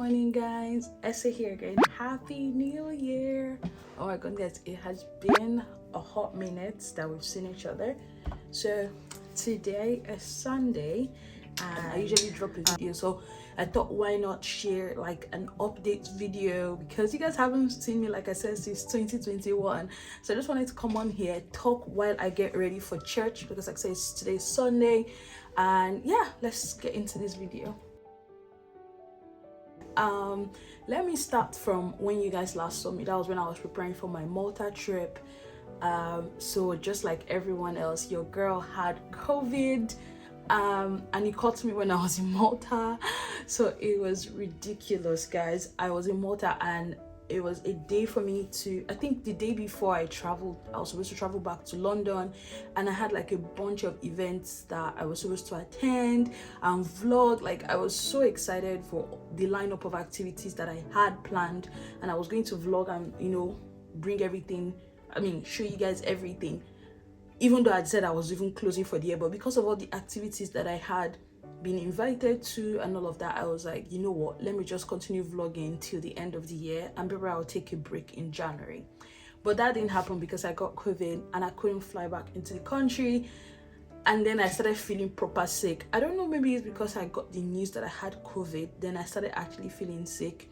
morning, guys. Essay here again. Happy New Year. Oh my goodness, it has been a hot minute that we've seen each other. So today is Sunday and I usually drop a video, so I thought why not share like an update video because you guys haven't seen me, like I said, since 2021. So I just wanted to come on here, talk while I get ready for church because like I said, today's Sunday. And yeah, let's get into this video. Let me start from when you guys last saw me. That was when I was preparing for my Malta trip. So just like everyone else, your girl had COVID, and it caught me when I was in Malta. So it was ridiculous, guys. I was in Malta and it was a day for me to, I think the day before I traveled, I was supposed to travel back to London, and I had like a bunch of events that I was supposed to attend and vlog. Like I was so excited for the lineup of activities that I had planned, and I was going to vlog and, you know, bring everything, show you guys everything, even though I'd said I was even closing for the year. But because of all the activities that I had been invited to and all of that, I was like, you know what, let me just continue vlogging till the end of the year, and maybe I'll take a break in January. But that didn't happen because I got COVID and I couldn't fly back into the country, and then I started feeling proper sick. I don't know, maybe it's because I got the news that I had COVID, then I started actually feeling sick.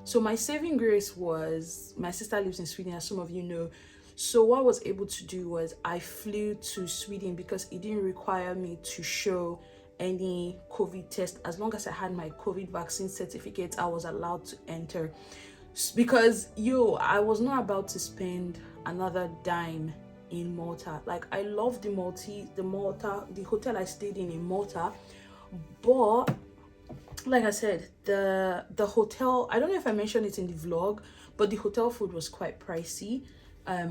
So my saving grace was, my sister lives in Sweden, as some of you know. So what I was able to do was I flew to Sweden because it didn't require me to show any COVID test. As long as I had my COVID vaccine certificate, I was allowed to enter. Because I was not about to spend another dime in Malta. Like I love the hotel I stayed in Malta, but like I said, the hotel, I don't know if I mentioned it in the vlog, but the hotel food was quite pricey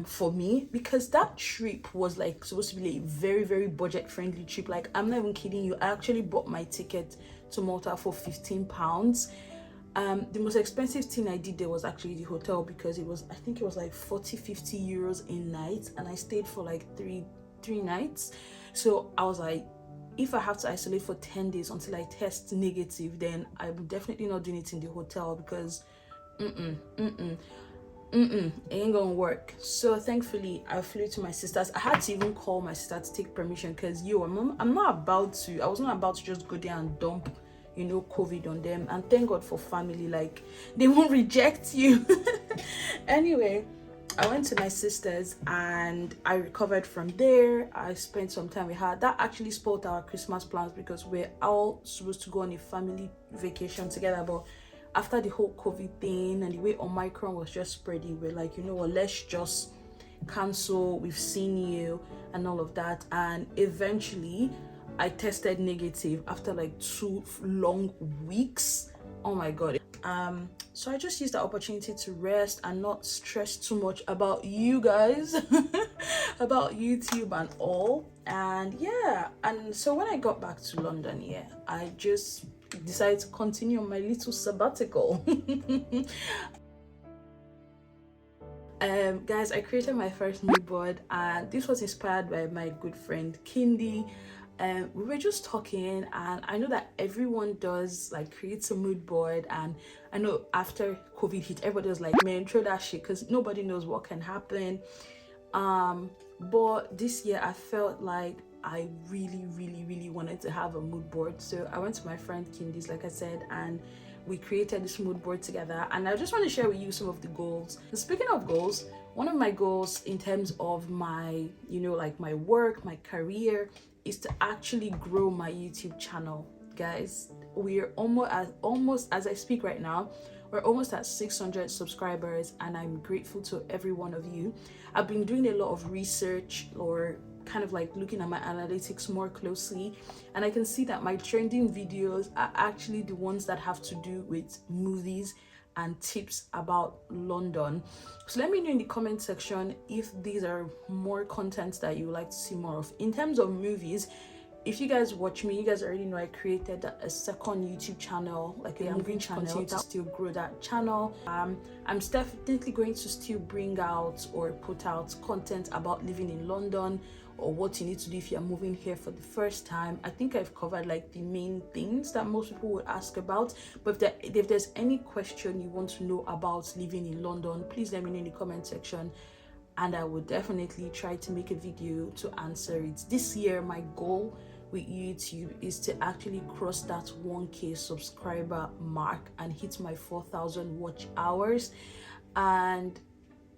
for me, because that trip was like supposed to be a very, very budget friendly trip. Like I'm not even kidding you, I actually bought my ticket to Malta for £15. The most expensive thing I did there was actually the hotel, because I think it was like 40-50 euros a night, and I stayed for like three nights. So I was like, if I have to isolate for 10 days until I test negative, then I'm definitely not doing it in the hotel, because it ain't gonna work. So thankfully I flew to my sister's. I had to even call my sister to take permission, because I was not about to just go there and dump, COVID on them. And thank God for family, like they won't reject you. Anyway, I went to my sister's and I recovered from there. I spent some time with her. That actually spoiled our Christmas plans, because we're all supposed to go on a family vacation together, but after the whole COVID thing and the way Omicron was just spreading, we're like, you know what, let's just cancel. We've seen you and all of that. And eventually I tested negative after like 2 long weeks. Oh my God. So I just used the opportunity to rest and not stress too much about you guys, about YouTube and all. And yeah, and so when I got back to London, I just decided to continue on my little sabbatical. Guys, I created my first mood board, and this was inspired by my good friend Kindy. We were just talking, and I know that everyone does like creates a mood board, and I know after COVID hit, everybody was like, man, throw that shit, because nobody knows what can happen. But this year I felt like I really wanted to have a mood board. So I went to my friend Kindy's, like I said, and we created this mood board together. And I just want to share with you some of the goals. And speaking of goals, one of my goals in terms of my, like my work, my career, is to actually grow my YouTube channel. Guys, we're almost as I speak right now, we're almost at 600 subscribers, and I'm grateful to every one of you. I've been doing a lot of research, or kind of like looking at my analytics more closely, and I can see that my trending videos are actually the ones that have to do with movies and tips about London. So let me know in the comment section if these are more contents that you would like to see more of. In terms of movies, if you guys watch me, you guys already know I created a second YouTube channel, like a movie channel. Continue to still grow that channel. I'm definitely going to still bring out or put out content about living in London, or what you need to do if you're moving here for the first time. I think I've covered like the main things that most people would ask about. But if there's any question you want to know about living in London, please let me know in the comment section, and I will definitely try to make a video to answer it. This year, my goal with YouTube is to actually cross that 1K subscriber mark and hit my 4,000 watch hours, and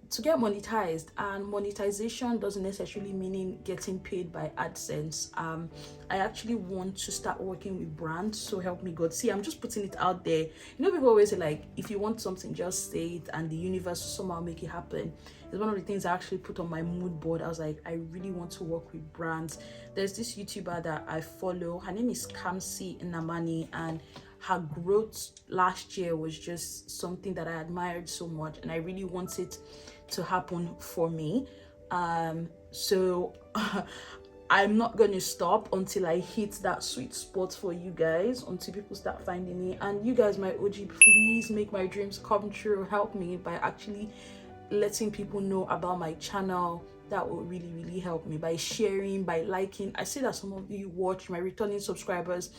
to get monetized. And monetization doesn't necessarily mean getting paid by AdSense. I actually want to start working with brands, so help me God. See, I'm just putting it out there. You know, people always say like, if you want something, just say it and the universe will somehow make it happen. It's one of the things I actually put on my mood board. I was like, I really want to work with brands. There's this YouTuber that I follow, her name is Kamsi Namani, and her growth last year was just something that I admired so much, and I really want it to happen for me. So I'm not going to stop until I hit that sweet spot for you guys, until people start finding me. And you guys, my OG, please make my dreams come true. Help me by actually letting people know about my channel. That will really help me, by sharing, by liking. I see that some of you watch, my returning subscribers,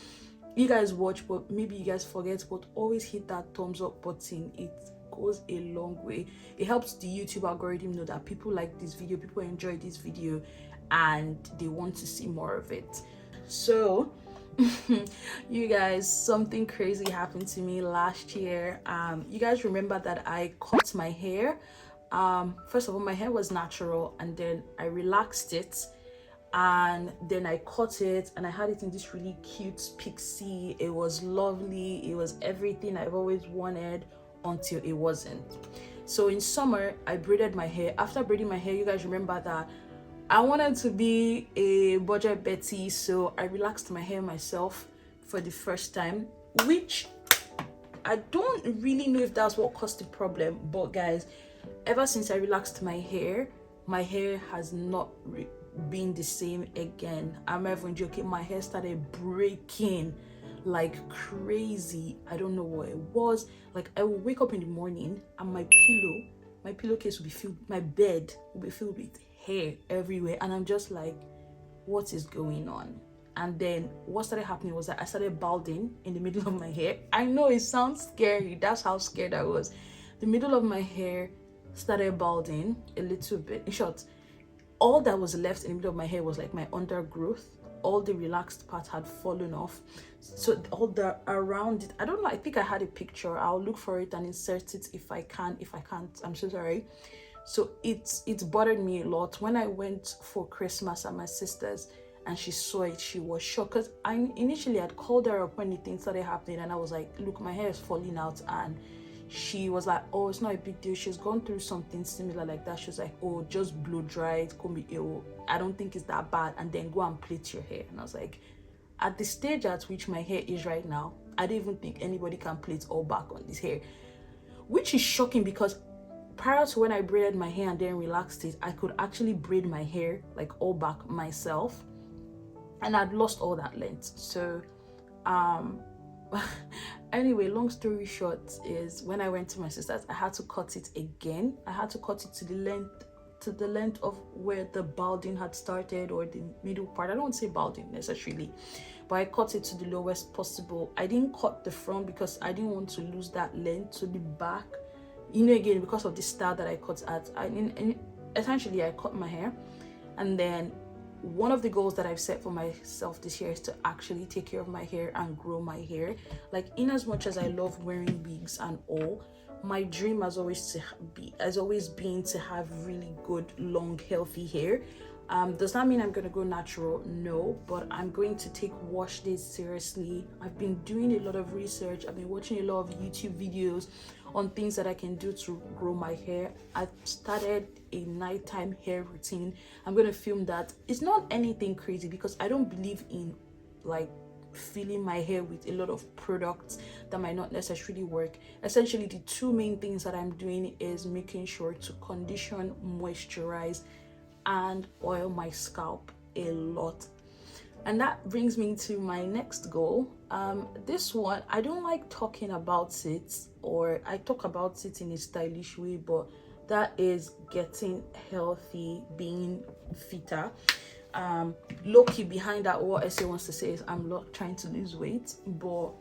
you guys watch, but maybe you guys forget, but always hit that thumbs up button. It goes a long way. It helps the YouTube algorithm know that people like this video, people enjoy this video, and they want to see more of it. So you guys, something crazy happened to me last year. You guys remember that I cut my hair. First of all, my hair was natural, and then I relaxed it, and then I cut it, and I had it in this really cute pixie. It was lovely. It was everything I've always wanted, until it wasn't. So in summer, I braided my hair. After braiding my hair, you guys remember that I wanted to be a budget Betty, so I relaxed my hair myself for the first time, which I don't really know if that's what caused the problem. But guys, ever since I relaxed my hair has not been the same again. I'm not even joking. My hair started breaking like crazy. I don't know what it was. Like, I would wake up in the morning and my pillowcase would be filled, my bed would be filled with hair everywhere, and I'm just like, what is going on? And then what started happening was that I started balding in the middle of my hair. I know it sounds scary. That's how scared I was. The middle of my hair started balding a little bit. In short, all that was left in the middle of my hair was like my undergrowth. All the relaxed part had fallen off, so all the around it, I don't know, I think I had a picture. I'll look for it and insert it if I can. If I can't, I'm so sorry. So it's bothered me a lot. When I went for Christmas at my sister's and she saw it, she was shocked, because I initially had called her up when the things started happening, and I was like, look, my hair is falling out, and she was like, oh, it's not a big deal. She's gone through something similar like that. She was like, oh, just blow dry it, comb it ill. I don't think it's that bad, and then go and plait your hair. And I was like, at the stage at which my hair is right now, I don't even think anybody can plait all back on this hair, which is shocking, because prior to when I braided my hair and then relaxed it, I could actually braid my hair like all back myself, and I'd lost all that length. So anyway, long story short is, when I went to my sister's, I had to cut it again. I had to cut it to the length of where the balding had started, or the middle part. I don't want to say balding necessarily, but I cut it to the lowest possible. I didn't cut the front because I didn't want to lose that length to the back, you know, again, because of the style that I cut at. Essentially I cut my hair, and then one of the goals that I've set for myself this year is to actually take care of my hair and grow my hair. Like, in as much as I love wearing wigs and all, my dream has always been to have really good, long, healthy hair. Does that mean I'm gonna go natural? No, but I'm going to take wash days seriously. I've been doing a lot of research. I've been watching a lot of YouTube videos on things that I can do to grow my hair. I've started a nighttime hair routine. I'm going to film that. It's not anything crazy, because I don't believe in like filling my hair with a lot of products that might not necessarily work. Essentially, the two main things that I'm doing is making sure to condition, moisturize, and oil my scalp a lot. And that brings me to my next goal. This one, I don't like talking about it, or I talk about it in a stylish way, but that is getting healthy, being fitter. low-key behind that, what essay wants to say is I'm not trying to lose weight, but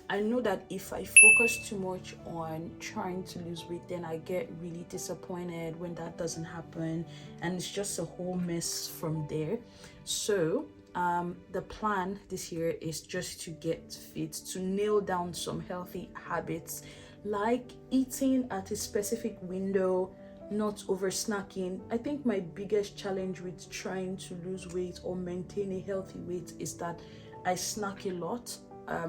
I know that if I focus too much on trying to lose weight, then I get really disappointed when that doesn't happen, and it's just a whole mess from there. So the plan this year is just to get fit, to nail down some healthy habits like eating at a specific window, not over snacking. I think my biggest challenge with trying to lose weight or maintain a healthy weight is that I snack a lot.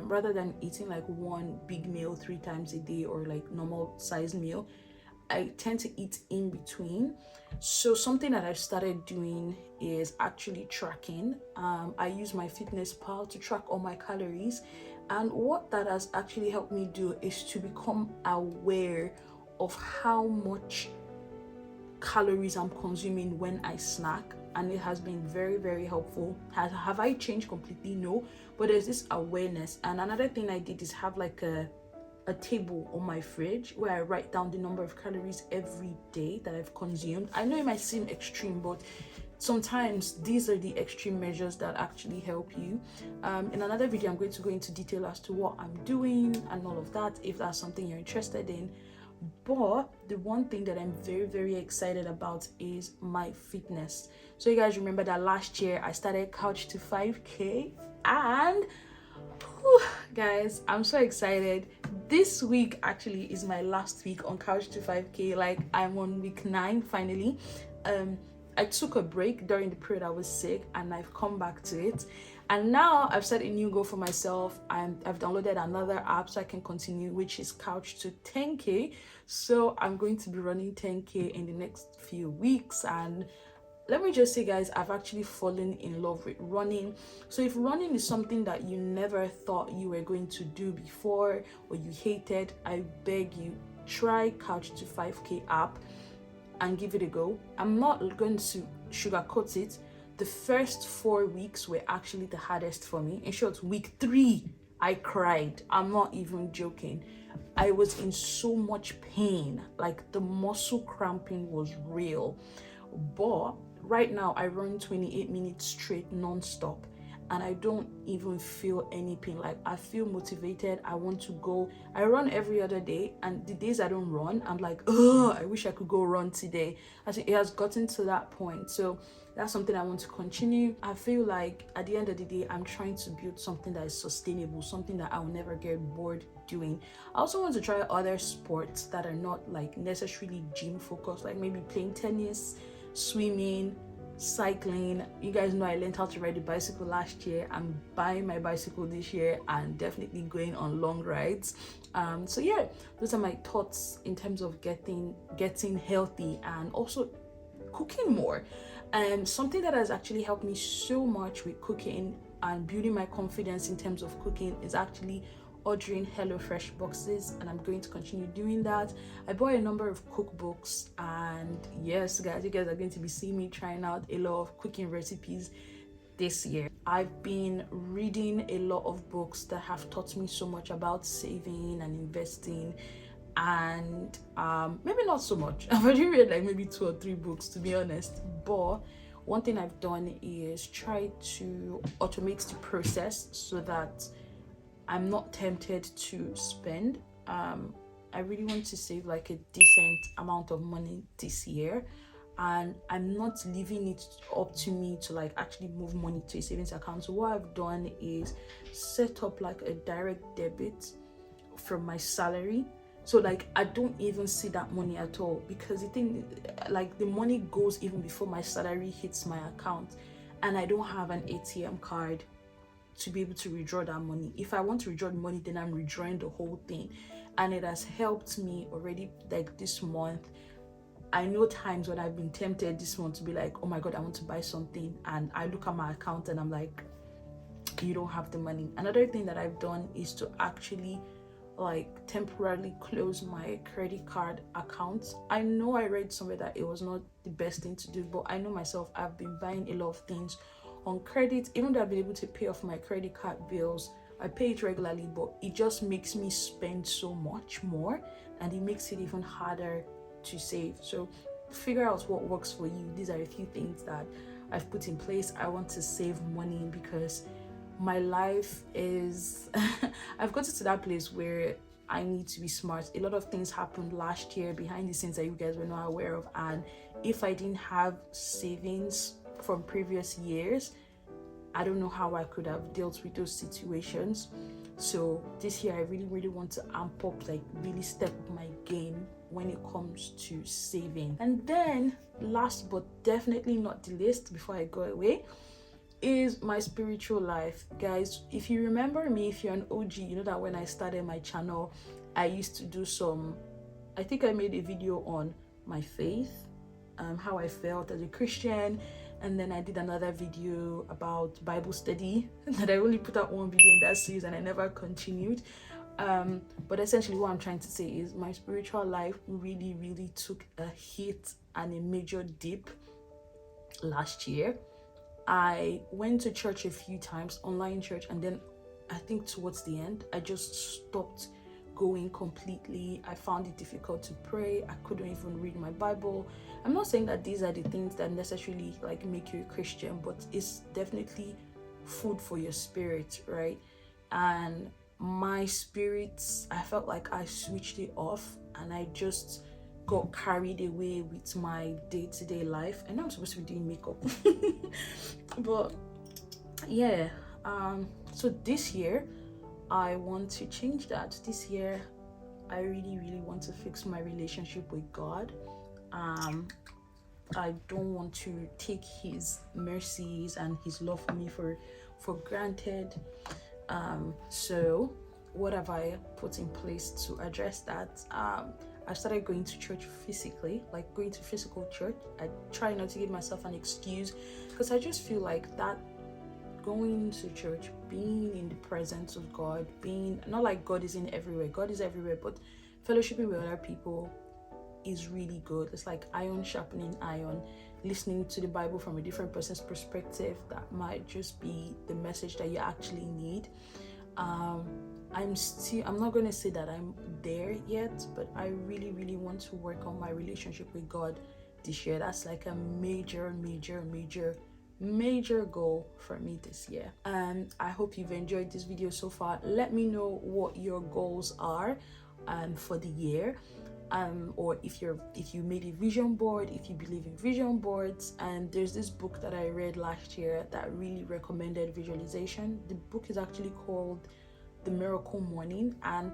Rather than eating like one big meal 3 times a day or like normal size meal, I tend to eat in between. So something that I've started doing is actually tracking. I use my fitness pal to track all my calories, and what that has actually helped me do is to become aware of how much calories I'm consuming when I snack, and it has been very, very helpful. Have I changed completely? No, but there's this awareness. And another thing I did is have like a table on my fridge where I write down the number of calories every day that I've consumed. I know it might seem extreme, but sometimes these are the extreme measures that actually help you. In another video, I'm going to go into detail as to what I'm doing and all of that, if that's something you're interested in. But the one thing that I'm very, very excited about is my fitness. So you guys remember that last year I started Couch to 5K, and whew, guys, I'm so excited. This week actually is my last week on Couch to 5K. Like, I'm on week 9 finally. I took a break during the period I was sick, and I've come back to it. And now I've set a new goal for myself. I've downloaded another app so I can continue, which is Couch to 10K. So I'm going to be running 10K in the next few weeks. And let me just say, guys, I've actually fallen in love with running. So if running is something that you never thought you were going to do before, or you hated, I beg you, try Couch to 5K app and give it a go. I'm not going to sugarcoat it. The first 4 weeks were actually the hardest for me. In short, week 3, I cried. I'm not even joking. I was in so much pain. Like, the muscle cramping was real. But right now, I run 28 minutes straight, non-stop, and I don't even feel any pain. Like, I feel motivated. I want to go. I run every other day, and the days I don't run, I'm like, oh, I wish I could go run today. I think it has gotten to that point. So that's something I want to continue. I feel like at the end of the day, I'm trying to build something that is sustainable, something that I'll never get bored doing. I also want to try other sports that are not like necessarily gym focused, like maybe playing tennis, swimming, cycling. You guys know I learned how to ride a bicycle last year. I'm buying my bicycle this year and definitely going on long rides. So yeah, those are my thoughts in terms of getting healthy and also cooking more. Something that has actually helped me so much with cooking and building my confidence in terms of cooking is actually ordering HelloFresh boxes, and I'm going to continue doing that. I bought a number of cookbooks, and yes, guys, you guys are going to be seeing me trying out a lot of cooking recipes this year. I've been reading a lot of books that have taught me so much about saving and investing, and maybe not so much. I've already read like maybe 2 or 3 books, to be honest, but one thing I've done is try to automate the process so that I'm not tempted to spend. I really want to save like a decent amount of money this year, and I'm not leaving it up to me to like actually move money to a savings account. So what I've done is set up like a direct debit from my salary. So like I don't even see that money at all, because the thing, like, the money goes even before my salary hits my account, and I don't have an ATM card to be able to withdraw that money. If I want to withdraw the money, then I'm withdrawing the whole thing, and it has helped me already. Like this month, I know times when I've been tempted this month to be like, oh my god, I want to buy something, and I look at my account and I'm like, you don't have the money. Another thing that I've done is to actually like temporarily close my credit card account. I know I read somewhere that it was not the best thing to do, but I know myself, I've been buying a lot of things on credit. Even though I've been able to pay off my credit card bills, I pay it regularly, but it just makes me spend so much more, and it makes it even harder to save. So figure out what works for you. These are a few things that I've put in place. I want to save money because my life is I've gotten to that place where I need to be smart. A lot of things happened last year behind the scenes that you guys were not aware of, and if I didn't have savings from previous years, I don't know how I could have dealt with those situations. So this year I really want to amp up, like really step up my game when it comes to saving. And then last but definitely not the least, before I go away, is my spiritual life. Guys, if you remember me, if you're an OG, you know that when I started my channel, I used to do I think I made a video on my faith, how I felt as a Christian, and then I did another video about Bible study that I only put out one video in that series and I never continued. But essentially what I'm trying to say is my spiritual life really took a hit and a major dip last year. I went to church a few times, online church, and then I think towards the end I just stopped going completely. I found it difficult to pray. I couldn't even read my Bible. I'm not saying that these are the things that necessarily like make you a Christian, but it's definitely food for your spirit, right? And my spirits, I felt like I switched it off and I just got carried away with my day-to-day life. I know I'm supposed to be doing makeup but yeah, so this year I want to change that. This year I really want to fix my relationship with God. I don't want to take his mercies and his love for me for granted. So what have I put in place to address that? I started going to church physically, like going to physical church. I try not to give myself an excuse because I just feel like that going to church, being in the presence of God, being not like God is everywhere, God is everywhere, but fellowshipping with other people is really good. It's like iron sharpening iron. Listening to the Bible from a different person's perspective, that might just be the message that you actually need. I'm not going to say that I'm there yet, but I really want to work on my relationship with God this year. That's like a major goal for me this year. And I hope you've enjoyed this video so far. Let me know what your goals are for the year, or if you made a vision board, if you believe in vision boards. And there's this book that I read last year that really recommended visualization. The book is actually called The Miracle Morning, and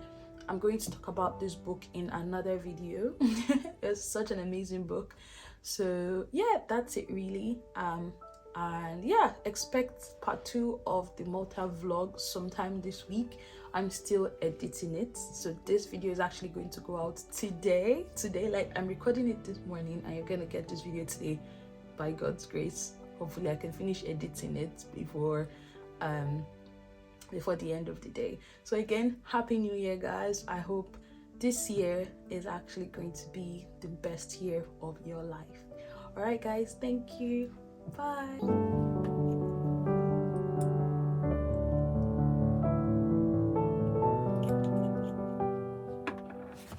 I'm going to talk about this book in another video. It's such an amazing book. So yeah, that's it really. And yeah, expect part 2 of the Malta vlog sometime this week. I'm still editing it, so this video is actually going to go out today. Like I'm recording it this morning and you're gonna get this video today by God's grace. Hopefully I can finish editing it before the end of the day. So again, happy new year guys. I hope this year is actually going to be the best year of your life. All right guys, thank you. Bye.